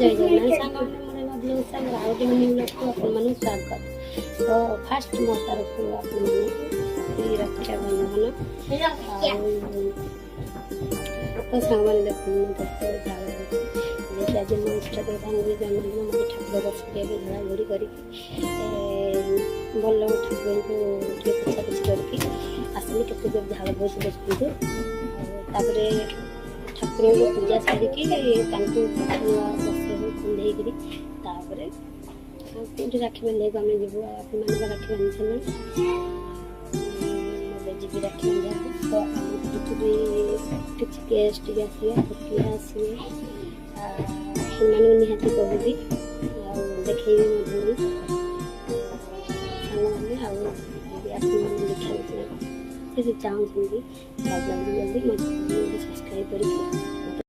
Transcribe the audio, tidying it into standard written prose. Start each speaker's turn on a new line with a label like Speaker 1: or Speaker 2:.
Speaker 1: जय जगन्नाथ सांगने मोर नदलो संग आउ के न्यू लोग को अपन मन स्वागत तो फास्ट मो तरफ अपन मन ई रक्षा बंधन तो सांग मन देखो देखो जाओ जे आज मो इष्ट देवता मोर जन्मदिन मोर ठाकुर बस के झड़ा झड़ी करी भल ठाकुर को के पूजा कुछ करके आसली केते जब झाड़ बस बस तापरे ठाकुर को पूजा सारिकी वस्त्र पिंधेकरी तापरे राखी बांधे आम जीव आप राखी बांधि सारे जी राखी बांधा तो आम किसी गेस्ट आसवे पुतला आसवे से निहाती कहबी देखे देखा चाहूँ जल्दी जल्दी सब्सक्राइब करके